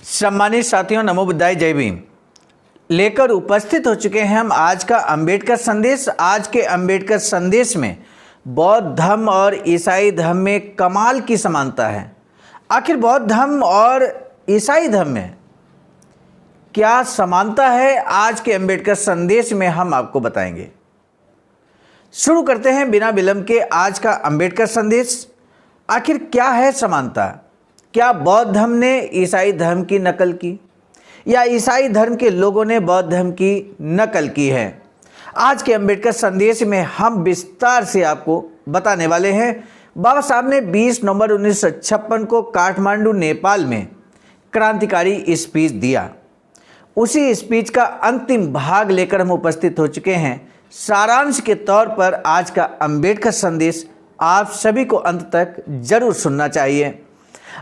सम्मानित साथियों, नमो बुद्धाय, जय भीम। लेकर उपस्थित हो चुके हैं हम आज का अंबेडकर संदेश। आज के अंबेडकर संदेश में बौद्ध धर्म और ईसाई धर्म में कमाल की समानता है। आखिर बौद्ध धर्म और ईसाई धर्म में क्या समानता है, आज के अंबेडकर संदेश में हम आपको बताएंगे। शुरू करते हैं बिना विलंब के आज का अंबेडकर संदेश। आखिर क्या है समानता? क्या बौद्ध धर्म ने ईसाई धर्म की नकल की या ईसाई धर्म के लोगों ने बौद्ध धर्म की नकल की है? आज के अंबेडकर संदेश में हम विस्तार से आपको बताने वाले हैं। बाबा साहब ने 20 नवंबर 1956 को काठमांडू, नेपाल में क्रांतिकारी स्पीच दिया। उसी स्पीच का अंतिम भाग लेकर हम उपस्थित हो चुके हैं। सारांश के तौर पर आज का अंबेडकर संदेश आप सभी को अंत तक जरूर सुनना चाहिए।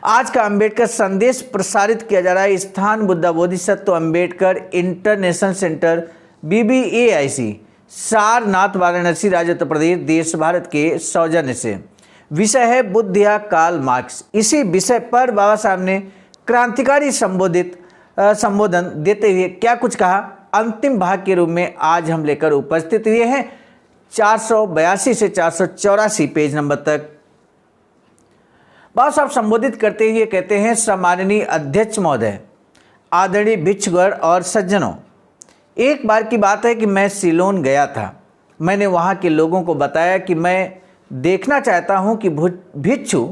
आज का अंबेडकर संदेश प्रसारित किया जा रहा है स्थान Buddha Bodhisattva Ambedkar international centre BBAIC, Sarnath, Varanasi, राज्य उत्तर प्रदेश, देश भारत के सौजन्य से। विषय है बुद्ध या कार्ल मार्क्स। इसी विषय पर बाबा साहब ने क्रांतिकारी संबोधन देते हुए क्या कुछ कहा, अंतिम भाग के रूप में आज हम लेकर उपस्थित हुए हैं 482 से 484 पेज नंबर तक। बाबा साहब संबोधित करते हुए कहते हैं, सम्माननीय अध्यक्ष महोदय, आदरणीय भिक्षुगण और सज्जनों, एक बार की बात है कि मैं सिलोन गया था। मैंने वहाँ के लोगों को बताया कि मैं देखना चाहता हूँ कि भिक्षु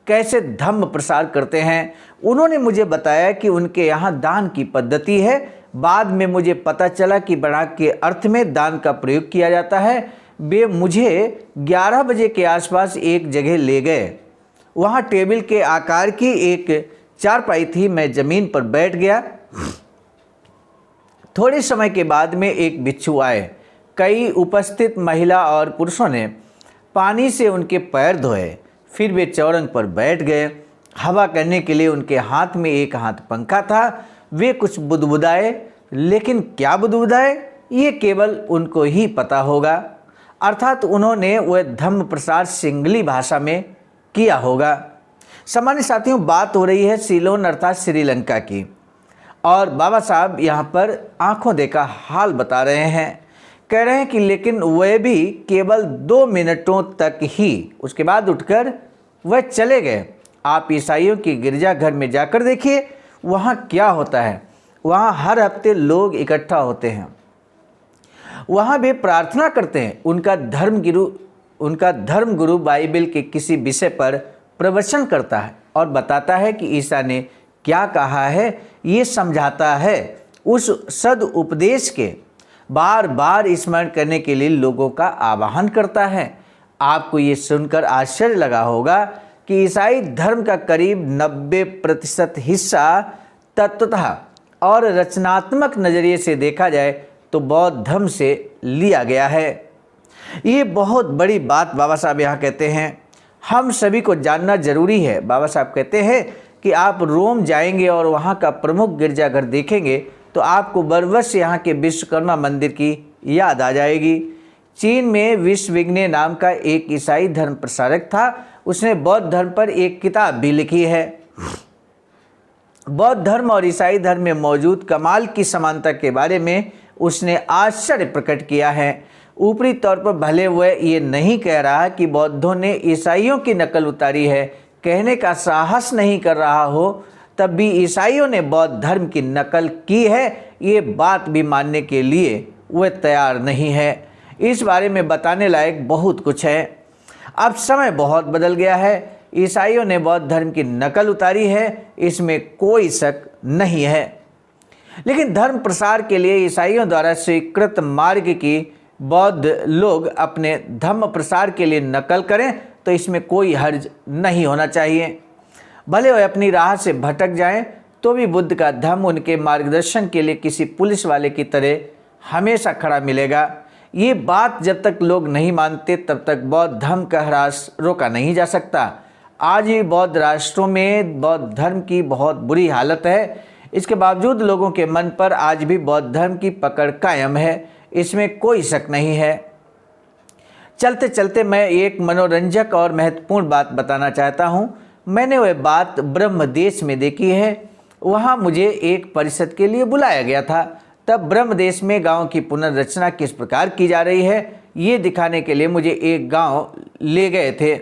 कैसे धम्म प्रसार करते हैं। उन्होंने मुझे बताया कि उनके यहाँ दान की पद्धति है। बाद में मुझे पता चला कि बड़ा के अर्थ में दान का प्रयोग किया जाता है। वे मुझे 11 बजे के आसपास एक जगह ले गए। वहाँ टेबल के आकार की एक चारपाई थी। मैं ज़मीन पर बैठ गया। थोड़े समय के बाद में एक भिक्षु आए। कई उपस्थित महिला और पुरुषों ने पानी से उनके पैर धोए। फिर वे चौरंग पर बैठ गए। हवा करने के लिए उनके हाथ में एक हाथ पंखा था। वे कुछ बुदबुदाए, लेकिन क्या बुदबुदाए ये केवल उनको ही पता होगा। अर्थात उन्होंने वह धम्म प्रसार सिंगली भाषा में किया होगा। सामान्य साथियों, बात हो रही है सिलोन अर्थात श्रीलंका की, और बाबा साहब यहाँ पर आंखों देखा हाल बता रहे हैं। कह रहे हैं कि लेकिन वह भी केवल 2 मिनटों तक ही, उसके बाद उठकर वह चले गए। आप ईसाइयों की गिरजाघर में जाकर देखिए, वहाँ क्या होता है। वहाँ हर हफ्ते लोग इकट्ठा होते हैं। वहाँ वे प्रार्थना करते हैं। उनका धर्म गुरु बाइबल के किसी विषय पर प्रवचन करता है और बताता है कि ईसा ने क्या कहा है। ये समझाता है। उस सद उपदेश के बार बार स्मरण करने के लिए लोगों का आह्वान करता है। आपको ये सुनकर आश्चर्य लगा होगा कि ईसाई धर्म का करीब 90% हिस्सा तत्वतः और रचनात्मक नज़रिए से देखा जाए तो बौद्ध धर्म से लिया गया है। ये बहुत बड़ी बात बाबा साहब यहाँ कहते हैं। हम सभी को जानना जरूरी है। बाबा साहब कहते हैं कि आप रोम जाएंगे और वहाँ का प्रमुख गिरजाघर देखेंगे तो आपको बरबस यहाँ के विश्वकर्मा मंदिर की याद आ जाएगी। चीन में विश्वविज्ञ नाम का एक ईसाई धर्म प्रसारक था। उसने बौद्ध धर्म पर एक किताब भी लिखी है। बौद्ध धर्म और ईसाई धर्म में मौजूद कमाल की समानता के बारे में उसने आश्चर्य प्रकट किया है। ऊपरी तौर पर भले वह ये नहीं कह रहा कि बौद्धों ने ईसाइयों की नकल उतारी है, कहने का साहस नहीं कर रहा हो, तब भी ईसाइयों ने बौद्ध धर्म की नकल की है, ये बात भी मानने के लिए वह तैयार नहीं है। इस बारे में बताने लायक बहुत कुछ है। अब समय बहुत बदल गया है। ईसाइयों ने बौद्ध धर्म की नकल उतारी है, इसमें कोई शक नहीं है। लेकिन धर्म प्रसार के लिए ईसाइयों द्वारा स्वीकृत मार्ग की बौद्ध लोग अपने धर्म प्रसार के लिए नकल करें तो इसमें कोई हर्ज नहीं होना चाहिए। भले वे अपनी राह से भटक जाएं तो भी बुद्ध का धर्म उनके मार्गदर्शन के लिए किसी पुलिस वाले की तरह हमेशा खड़ा मिलेगा। ये बात जब तक लोग नहीं मानते तब तक बौद्ध धर्म का ह्रास रोका नहीं जा सकता। आज भी बौद्ध राष्ट्रों में बौद्ध धर्म की बहुत बुरी हालत है। इसके बावजूद लोगों के मन पर आज भी बौद्ध धर्म की पकड़ कायम है, इसमें कोई शक नहीं है। चलते चलते मैं एक मनोरंजक और महत्वपूर्ण बात बताना चाहता हूँ। मैंने वह बात ब्रह्म देश में देखी है। वहाँ मुझे एक परिषद के लिए बुलाया गया था। तब ब्रह्मदेश में गांव की पुनर्रचना किस प्रकार की जा रही है ये दिखाने के लिए मुझे एक गांव ले गए थे।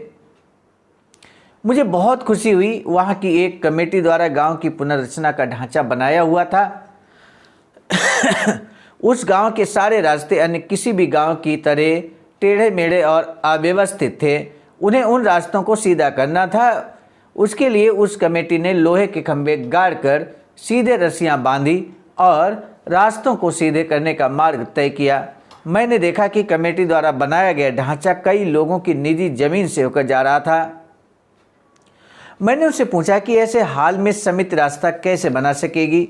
मुझे बहुत खुशी हुई। वहाँ की एक कमेटी द्वारा गांव की पुनर्रचना का ढांचा बनाया हुआ था। उस गांव के सारे रास्ते अन्य किसी भी गांव की तरह टेढ़े मेढ़े और अव्यवस्थित थे। उन्हें उन रास्तों को सीधा करना था। उसके लिए उस कमेटी ने लोहे के खंभे गाड़कर सीधे रस्सियां बांधी और रास्तों को सीधे करने का मार्ग तय किया। मैंने देखा कि कमेटी द्वारा बनाया गया ढांचा कई लोगों की निजी जमीन से होकर जा रहा था। मैंने उससे पूछा कि ऐसे हाल में समिति रास्ता कैसे बना सकेगी।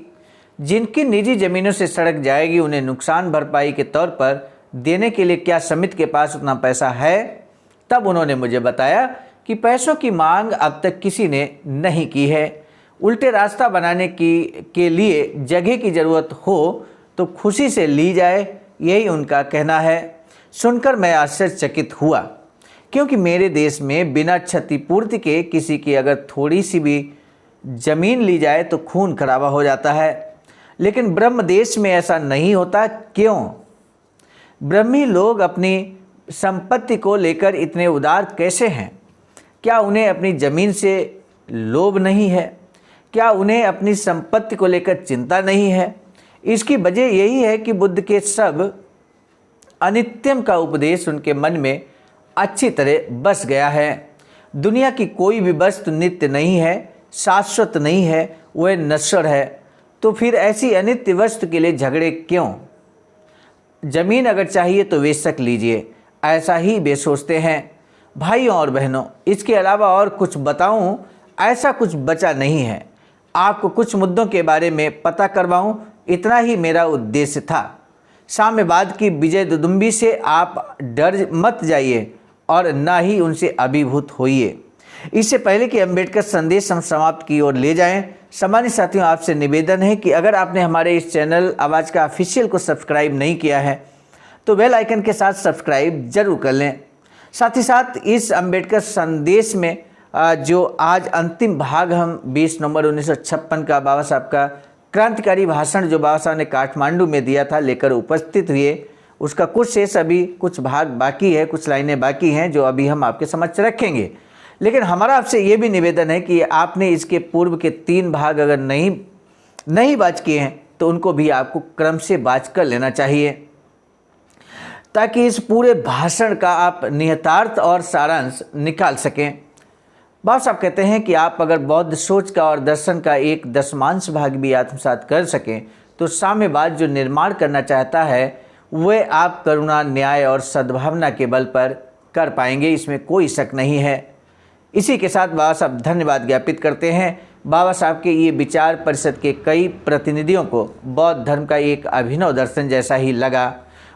जिनकी निजी जमीनों से सड़क जाएगी उन्हें नुकसान भरपाई के तौर पर देने के लिए क्या समिति के पास उतना पैसा है। तब उन्होंने मुझे बताया कि पैसों की मांग अब तक किसी ने नहीं की है। उल्टे रास्ता बनाने के लिए जगह की ज़रूरत हो तो खुशी से ली जाए, यही उनका कहना है। सुनकर मैं आश्चर्यचकित हुआ, क्योंकि मेरे देश में बिना क्षतिपूर्ति के किसी की अगर थोड़ी सी भी जमीन ली जाए तो खून खराबा हो जाता है। लेकिन ब्रह्म देश में ऐसा नहीं होता। क्यों? ब्रह्मी लोग अपनी संपत्ति को लेकर इतने उदार कैसे हैं? क्या उन्हें अपनी जमीन से लोभ नहीं है? क्या उन्हें अपनी संपत्ति को लेकर चिंता नहीं है? इसकी वजह यही है कि बुद्ध के सब अनित्यम का उपदेश उनके मन में अच्छी तरह बस गया है। दुनिया की कोई भी वस्तु नित्य नहीं है, शाश्वत नहीं है, वह नश्वर है। तो फिर ऐसी अनित्य वस्तु के लिए झगड़े क्यों? जमीन अगर चाहिए तो बेशक लीजिए, ऐसा ही वे सोचते हैं। भाइयों और बहनों, इसके अलावा और कुछ बताऊं ऐसा कुछ बचा नहीं है। आपको कुछ मुद्दों के बारे में पता करवाऊं, इतना ही मेरा उद्देश्य था। साम्यवाद की विजय दुदुम्बी से आप डर मत जाइए और ना ही उनसे अभिभूत होइए। इससे पहले कि अंबेडकर संदेश हम समाप्त की ओर ले जाएं, सम्मानित साथियों, आपसे निवेदन है कि अगर आपने हमारे इस चैनल आवाज़ का ऑफिशियल को सब्सक्राइब नहीं किया है तो बेल आइकन के साथ सब्सक्राइब जरूर कर लें। साथ ही साथ इस अंबेडकर संदेश में जो आज अंतिम भाग हम 20 नवंबर 1956 का बाबा साहब का क्रांतिकारी भाषण जो बाबा साहब ने काठमांडू में दिया था लेकर उपस्थित हुए, उसका कुछ शेष अभी कुछ भाग बाकी है, कुछ लाइनें बाकी हैं जो अभी हम आपके समक्ष रखेंगे। लेकिन हमारा आपसे ये भी निवेदन है कि आपने इसके पूर्व के 3 भाग अगर नहीं बाज किए हैं तो उनको भी आपको क्रम से बाज कर लेना चाहिए, ताकि इस पूरे भाषण का आप निहितार्थ और सारांश निकाल सकें। बाबा साहब कहते हैं कि आप अगर बौद्ध सोच का और दर्शन का एक 10वांश भाग भी आत्मसात कर सकें तो साम्यवाद जो निर्माण करना चाहता है वह आप करुणा, न्याय और सद्भावना के बल पर कर पाएंगे, इसमें कोई शक नहीं है। इसी के साथ बाबा साहब धन्यवाद ज्ञापित करते हैं। बाबा साहब के ये विचार परिषद के कई प्रतिनिधियों को बौद्ध धर्म का एक अभिनव दर्शन जैसा ही लगा।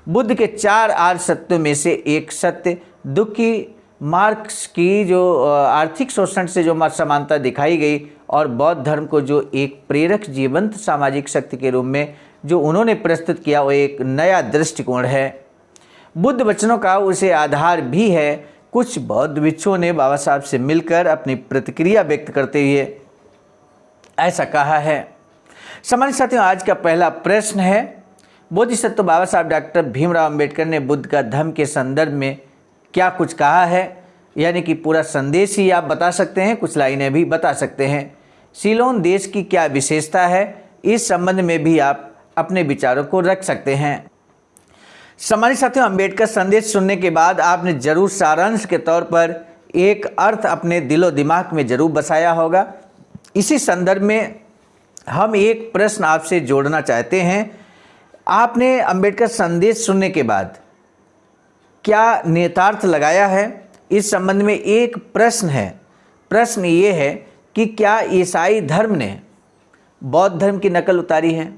बुद्ध के 4 आर्य सत्यों में से एक सत्य दुख की मार्क्स की जो आर्थिक शोषण से जो समानता दिखाई गई और बौद्ध धर्म को जो एक प्रेरक जीवंत सामाजिक शक्ति के रूप में जो उन्होंने प्रस्तुत किया वो एक नया दृष्टिकोण है। बुद्ध वचनों का उसे आधार भी है। कुछ बौद्ध भिक्षुओं ने बाबा साहब से मिलकर अपनी प्रतिक्रिया व्यक्त करते हुए ऐसा कहा है। सम्मानित साथियों, आज का पहला प्रश्न है, बोधिसत्व बाबा साहब डॉक्टर भीमराव अंबेडकर ने बुद्ध का धम्म के संदर्भ में क्या कुछ कहा है, यानी कि पूरा संदेश ही आप बता सकते हैं, कुछ लाइनें भी बता सकते हैं। सीलोन देश की क्या विशेषता है, इस संबंध में भी आप अपने विचारों को रख सकते हैं। सम्मानित साथियों, अंबेडकर संदेश सुनने के बाद आपने जरूर सारांश के तौर पर एक अर्थ अपने दिलो दिमाग में जरूर बसाया होगा। इसी संदर्भ में हम एक प्रश्न आपसे जोड़ना चाहते हैं। आपने अंबेडकर संदेश सुनने के बाद क्या नेतार्थ लगाया है, इस संबंध में एक प्रश्न है। प्रश्न ये है कि क्या ईसाई धर्म ने बौद्ध धर्म की नकल उतारी है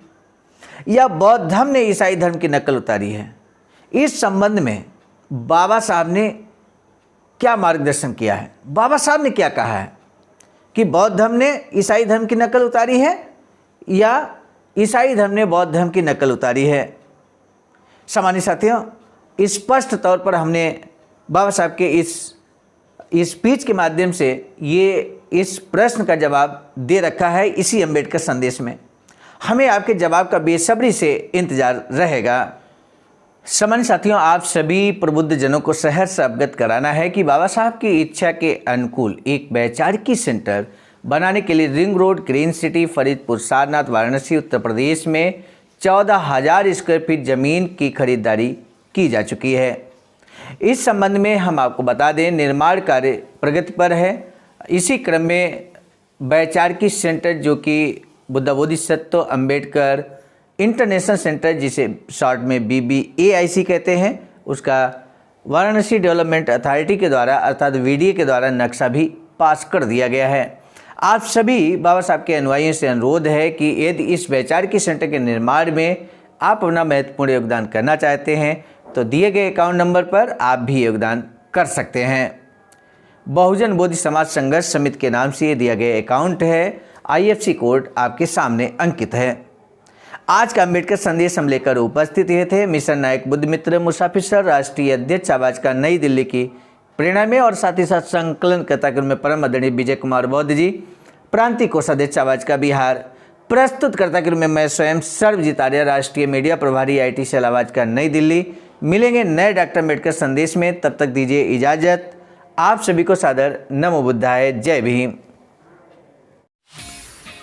या बौद्ध धर्म ने ईसाई धर्म की नकल उतारी है। इस संबंध में बाबा साहब ने क्या मार्गदर्शन किया है, बाबा साहब ने क्या कहा है कि बौद्ध धर्म ने ईसाई धर्म की नकल उतारी है या ईसाई धर्म ने बौद्ध धर्म की नकल उतारी है। सम्मानित साथियों, स्पष्ट तौर पर हमने बाबा साहब के इस स्पीच के माध्यम से ये इस प्रश्न का जवाब दे रखा है इसी अम्बेडकर संदेश में। हमें आपके जवाब का बेसब्री से इंतजार रहेगा। सामान्य साथियों, आप सभी प्रबुद्ध जनों को सहर्ष अवगत कराना है कि बाबा साहब की इच्छा के अनुकूल एक वैचारिकी सेंटर बनाने के लिए ring road, green city, Faridpur, Sarnath, Varanasi, Uttar Pradesh में 14,000 स्क्वायर फीट ज़मीन की खरीदारी की जा चुकी है। इस संबंध में हम आपको बता दें, निर्माण कार्य प्रगति पर है। इसी क्रम में वैचारिकी सेंटर जो कि बुद्ध बोधिसत्व अम्बेडकर इंटरनेशनल सेंटर, जिसे शॉर्ट में BBAIC कहते हैं, उसका वाराणसी डेवलपमेंट अथॉरिटी के द्वारा अर्थात VDA के द्वारा नक्शा भी पास कर दिया गया है। आप सभी बाबा साहब के अनुयायियों से अनुरोध है कि यदि इस वैचारिकी सेंटर के निर्माण में आप अपना महत्वपूर्ण योगदान करना चाहते हैं तो दिए गए अकाउंट नंबर पर आप भी योगदान कर सकते हैं। बहुजन बोधि समाज संघर्ष समिति के नाम से दिया गया अकाउंट है। IFSC कोड आपके सामने अंकित है। आज का अम्बेडकर संदेश हम लेकर उपस्थित हुए थे मिशन नायक बुद्ध मित्र मुसाफिर सर, राष्ट्रीय अध्यक्ष आवाज का नई दिल्ली की प्रेरणा में, और साथ ही साथ संकलन कार्यक्रम में परम आदरणीय विजय कुमार बौद्ध जी, प्रांतीय कोषाध्यक्ष आवाज का बिहार, प्रस्तुत कार्यक्रम में मैं स्वयं सर्वजीत आर्य, राष्ट्रीय मीडिया प्रभारी IT सेल आवाज का नई दिल्ली। मिलेंगे नए डॉक्टर अम्बेडकर संदेश में, तब तक दीजिए इजाजत। आप सभी को सादर नमो बुद्धाय, जय भीम।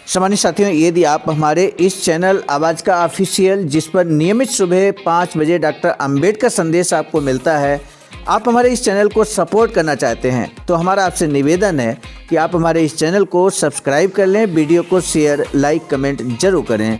सामान्य साथियों, यदि आप हमारे इस चैनल आवाज़ का ऑफिशियल, जिस पर नियमित सुबह 5 बजे डॉक्टर अम्बेडकर संदेश आपको मिलता है, आप हमारे इस चैनल को सपोर्ट करना चाहते हैं तो हमारा आपसे निवेदन है कि आप हमारे इस चैनल को सब्सक्राइब कर लें, वीडियो को शेयर, लाइक, कमेंट जरूर करें।